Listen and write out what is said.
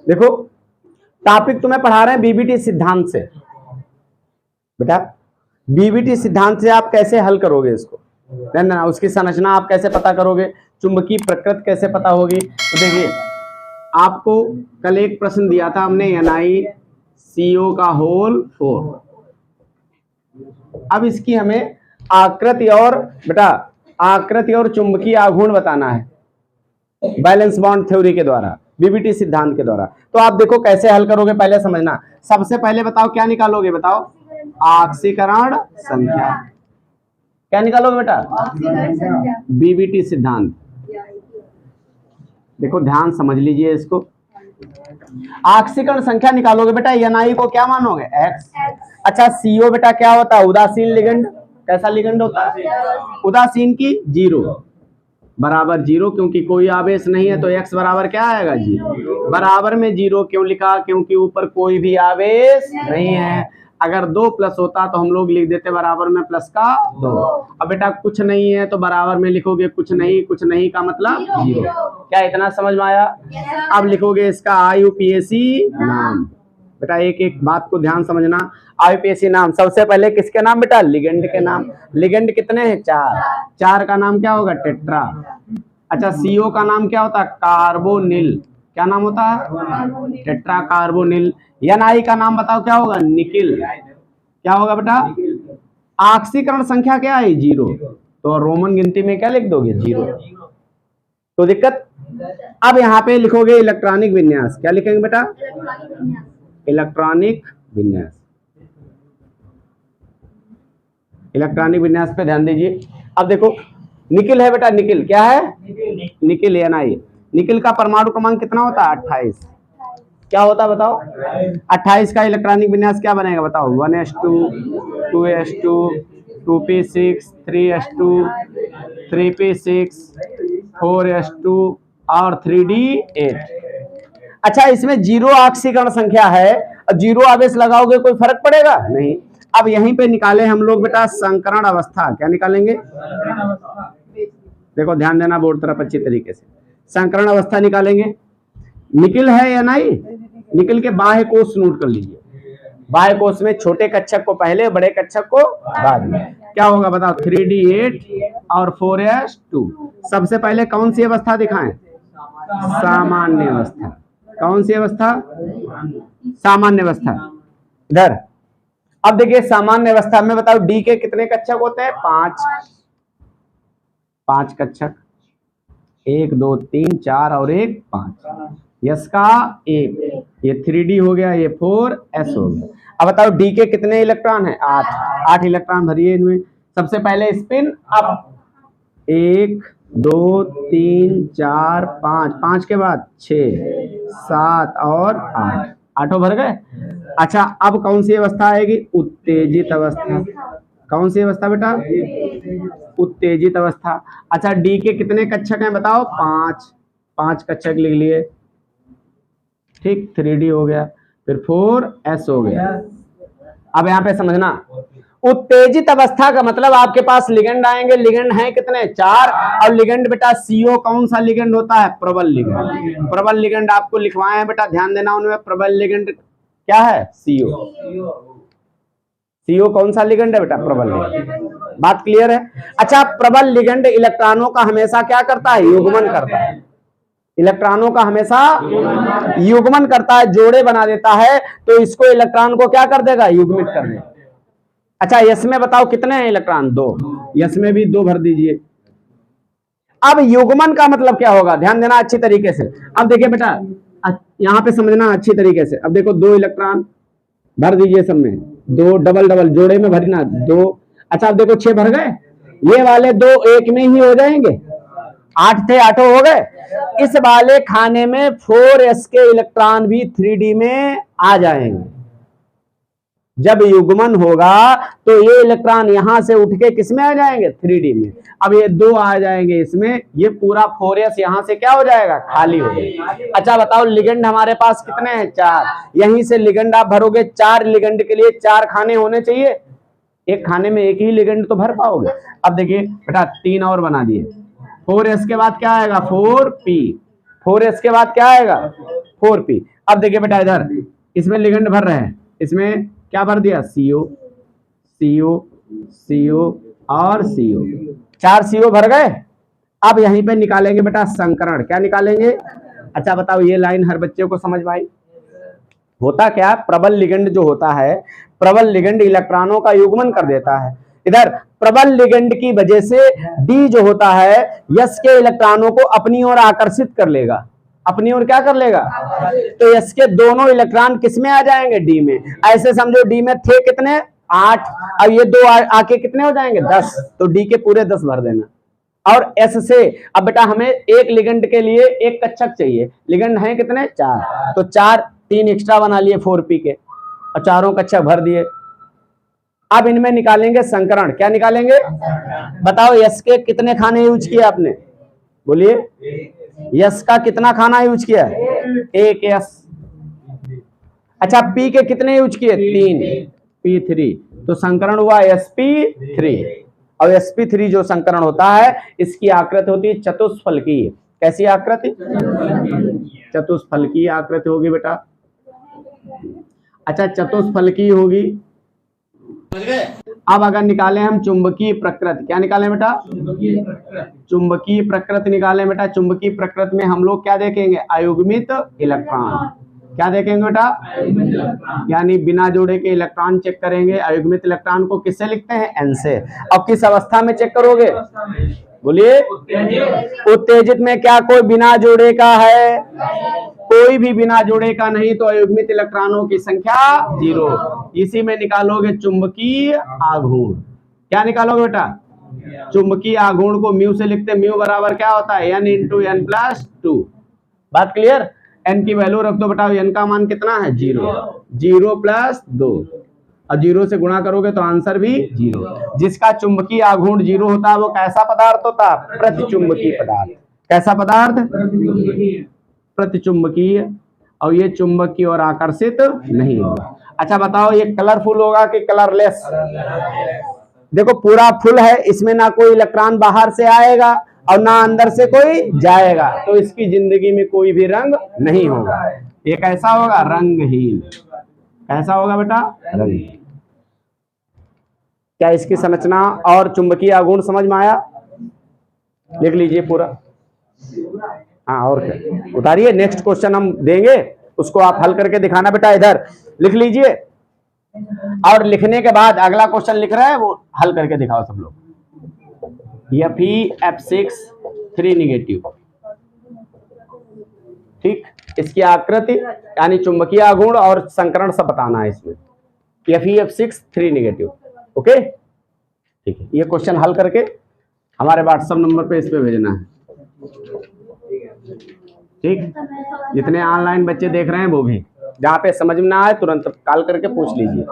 देखो टॉपिक तुम्हें पढ़ा रहे हैं बीबीटी सिद्धांत से। बेटा बीबीटी सिद्धांत से आप कैसे हल करोगे इसको, ना उसकी संरचना आप कैसे पता करोगे, चुंबकीय प्रकृति कैसे पता होगी। तो देखिए आपको कल एक प्रश्न दिया था हमने NiCO का होल 4। अब इसकी हमें आकृति और बेटा आकृति और चुंबकीय आघूर्ण बताना है बैलेंस बॉन्ड थ्योरी के द्वारा, बीबीटी सिद्धांत के द्वारा। तो आप देखो कैसे हल करोगे, पहले समझना। सबसे पहले बताओ क्या निकालोगे, बताओ ऑक्सीकरण संख्या। क्या निकालोगे बेटा, बीबीटी सिद्धांत। देखो ध्यान समझ लीजिए इसको, ऑक्सीकरण संख्या निकालोगे बेटा, Ni को क्या मानोगे x। अच्छा CO बेटा क्या होता है, उदासीन लिगेंड। कैसा लिगेंड होता है, उदासीन की 0 बराबर 0, क्योंकि कोई आवेश नहीं है तो x बराबर क्या आएगा 0। बराबर में 0 क्यों लिखा, क्योंकि ऊपर कोई भी आवेश नहीं है। अगर 2 प्लस होता तो हम लोग लिख देते बराबर में प्लस का 2। अब बेटा कुछ नहीं है तो बराबर में लिखोगे कुछ नहीं का मतलब 0। क्या इतना समझ में आया। अब लिखोगे इसका IUPAC नाम। बेटा एक एक बात को ध्यान समझना, IUPAC नाम सबसे पहले किसके नाम बेटा, लिगेंड के नाम। लिगेंड कितने हैं, 4 का नाम क्या होगा, टेट्रा। अच्छा CO का नाम क्या होता है, कार्बोनिल। क्या नाम होता है, टेट्रा कार्बोनिल। Ni का नाम बताओ क्या होगा, निकिल। क्या होगा बेटा, ऑक्सीकरण संख्या क्या है 0, तो रोमन गिनती में क्या लिख दोगे 0। तो दिक्कत। अब यहाँ पे लिखोगे इलेक्ट्रॉनिक विन्यास। क्या लिखेंगे बेटा, इलेक्ट्रॉनिक विन्यास। इलेक्ट्रॉनिक विन्यास पे ध्यान दीजिए। अब देखो निकिल है बेटा, निकिल क्या है, निकिल Ni। निकिल का परमाणु क्रमांक कितना होता है, 28। क्या होता है बताओ, 28 का इलेक्ट्रॉनिक विन्यास क्या बनेगा बताओ, 1s2 2s2 2p6 3s2 3p6 4s2 और 3d8। अच्छा इसमें 0 ऑक्सीकरण संख्या है, 0 आवेश लगाओगे कोई फर्क पड़ेगा नहीं। अब यहीं पे निकाले हम लोग बेटा संकरण अवस्था। क्या निकालेंगे, देखो ध्यान देना बोर्ड तरफ अच्छी तरीके से। संकरण अवस्था निकालेंगे। निकिल है या नहीं, निकिल के बाह्य कोश नोट कर लीजिए। बाह्य कोश में छोटे कक्षक को पहले, बड़े कक्षक को बाद में। क्या होगा बताओ, 3d8 और 4s2। सबसे पहले कौन सी अवस्था दिखाएं, सामान्य अवस्था। कौन सी अवस्था, सामान्य अवस्था। इधर अब देखिए सामान्य अवस्था में बताओ D के कितने कक्षक होते हैं, 5 कक्षक, 1 2 3 4 और 1 5। यस का 1, ये 3d हो गया, ये 4s हो गया। अब बताओ D के कितने इलेक्ट्रॉन है, 8 इलेक्ट्रॉन भरिए इनमें। सबसे पहले स्पिन अप, 1 2 3 4 5 के बाद 6 7 और 8, 8 भर गए। अच्छा अब कौन सी अवस्था आएगी, उत्तेजित अवस्था। कौन सी अवस्था बेटा, उत्तेजित अवस्था। अच्छा D के कितने कक्षक हैं बताओ, 5 कक्षक लिख लिए, ठीक। 3d हो गया, फिर 4s हो गया। अब यहाँ पे समझना, उत्तेजित अवस्था का मतलब आपके पास लिगेंड आएंगे। लिगेंड हैं कितने, 4। और लिगेंड बेटा CO कौन सा लिगेंड होता है, प्रबल लिगेंड। प्रबल लिगेंड आपको लिखवाए हैं बेटा, ध्यान देना उनमें। प्रबल लिगेंड क्या है, CO कौन सा लिगेंड है बेटा, प्रबल लिगेंड। बात क्लियर है। अच्छा प्रबल लिगेंड इलेक्ट्रॉनों का हमेशा क्या करता है, युग्मन करता है। इलेक्ट्रॉनों का हमेशा युग्मन करता है, जोड़े बना देता है। तो इसको इलेक्ट्रॉन को क्या कर देगा, युग्मित कर देगा। अच्छा यस में बताओ कितने हैं इलेक्ट्रॉन, 2। यस में भी 2 भर दीजिए। अब युग्मन का मतलब क्या होगा, ध्यान देना अच्छी तरीके से। अब देखिए बेटा यहां पे समझना अच्छी तरीके से। अब देखो 2 इलेक्ट्रॉन भर दीजिए सब में, 2 डबल जोड़े में भरना 2। अच्छा अब देखो 6 भर गए, ये वाले 2 एक में ही हो जाएंगे, 8 थे 8 हो गए। इस वाले खाने में 4s के इलेक्ट्रॉन भी 3d में आ जाएंगे। जब युग्मन होगा तो ये इलेक्ट्रॉन यहां से उठ के किसमें आ जाएंगे, 3d में। अब ये 2 आ जाएंगे इसमें, ये पूरा 4s यहां से क्या हो जाएगा, खाली हो जाएगा। अच्छा बताओ लिगेंड हमारे पास कितने हैं, 4। यहीं से लिगेंड आप भरोगे, 4 लिगेंड के लिए 4 खाने होने चाहिए, एक खाने में एक ही लिगेंड तो भर पाओगे। अब देखिए बेटा 3 और बना दिए, 4s के बाद क्या आएगा, 4p। 4s के बाद क्या आएगा 4p। अब देखिए बेटा इधर इसमें लिगेंड भर रहे हैं, इसमें क्या भर दिया CO CO CO और CO, 4 CO भर गए। अब यहीं पे निकालेंगे बेटा संकरण, क्या निकालेंगे? अच्छा बताओ ये लाइन हर बच्चे को समझ में आई? होता क्या, प्रबल लिगेंड जो होता है, प्रबल लिगेंड इलेक्ट्रॉनों का युग्मन कर देता है। इधर प्रबल लिगेंड की वजह से डी जो होता है यस के इलेक्ट्रॉनों को अपनी ओर आकर्षित कर लेगा, अपनी ओर क्या कर लेगा? तो यस के दोनों इलेक्ट्रॉन किस में आ जाएंगे? डी में। ऐसे समझो डी में थे कितने 8, अब ये 2 आके कितने हो जाएंगे 10, तो डी के पूरे 10 भर देना। और एस से अब बेटा हमें एक लिगेंड के लिए एक कक्षक चाहिए, लिगेंड है कितने 4, तो 4 3 एक्स्ट्रा बना लिए 4p के और चारों कक्षक भर दिए। अब इनमें निकालेंगे संकरण, क्या निकालेंगे? बताओ यस के कितने खाने यूज किए आपने? बोलिए यस का कितना खाना यूज किया? 1 यस। अच्छा पी के कितने यूज किए? 3 p3, तो संकरण हुआ sp3। और sp3 जो संकरण होता है इसकी आकृति होती है चतुष्फलकीय। कैसी आकृति? चतुष्फलकीय आकृति होगी बेटा। अच्छा चतुष्फलकीय होगी। अब अगर निकालें हम चुंबकीय प्रकृति, क्या निकालें बेटा? चुंबकीय प्रकृति निकालें बेटा। चुंबकीय प्रकृति में हम लोग क्या देखेंगे? अयुग्मित इलेक्ट्रॉन। क्या देखेंगे बेटा? यानी बिना जोड़े के इलेक्ट्रॉन चेक करेंगे। अयुग्मित इलेक्ट्रॉन को किससे लिखते हैं? n से। अब किस अवस्था में चेक करोगे? बोलिए उत्तेजित में। क्या कोई बिना जोड़े का है? कोई भी बिना जोड़े का नहीं, तो अयुग्मित इलेक्ट्रॉनों की संख्या 0। इसी में निकालोगे चुंबकीय आघूर्ण। क्या निकालोगे बेटा? चुंबकीय आघूर्ण को म्यू से लिखते हैं। म्यू बराबर क्या होता है? n × n+2। बात क्लियर? n की वैल्यू रख दो बेटा। n का मान कितना है? 0। 0 + 2 और 0 से गुणा करोगे तो आंसर भी 0। जिसका चुंबकीय आघूर्ण 0 होता है वो कैसा पदार्थ होता है? प्रतिचुंबकीय पदार्थ। कैसा पदार्थ? प्रतिचुंबकीय। और ये चुंबक की ओर आकर्षित नहीं होगा। अच्छा बताओ ये कलरफुल होगा कि कलरलेस? देखो पूरा फुल है, इसमें ना कोई इलेक्ट्रॉन बाहर से आएगा और ना अंदर से कोई जाएगा, तो इसकी जिंदगी में कोई भी रंग नहीं होगा। ये कैसा होगा? रंगहीन। कैसा होगा बेटा? रंगहीन। क्या इसकी संरचना और चुंबकीय आघूर्ण समझ में आया? लिख लीजिए पूरा। हाँ और क्या, उतारिए। नेक्स्ट क्वेश्चन हम देंगे, उसको आप हल करके दिखाना बेटा। इधर लिख लीजिए और लिखने के बाद अगला क्वेश्चन लिख रहे हैं वो हल करके दिखाओ सब लोग। Fe(F6) 3 negative. ठीक, इसकी आकृति यानी चुंबकीय आघूर्ण और संकरण सब बताना है इसमें। Fe(F6) 3 negative. ओके ठीक है, ये क्वेश्चन हल करके हमारे व्हाट्सएप नंबर पे इस पे भेजना है। ठीक, जितने ऑनलाइन बच्चे देख रहे हैं वो भी, जहाँ पे समझ में ना आए तुरंत कॉल करके पूछ लीजिए।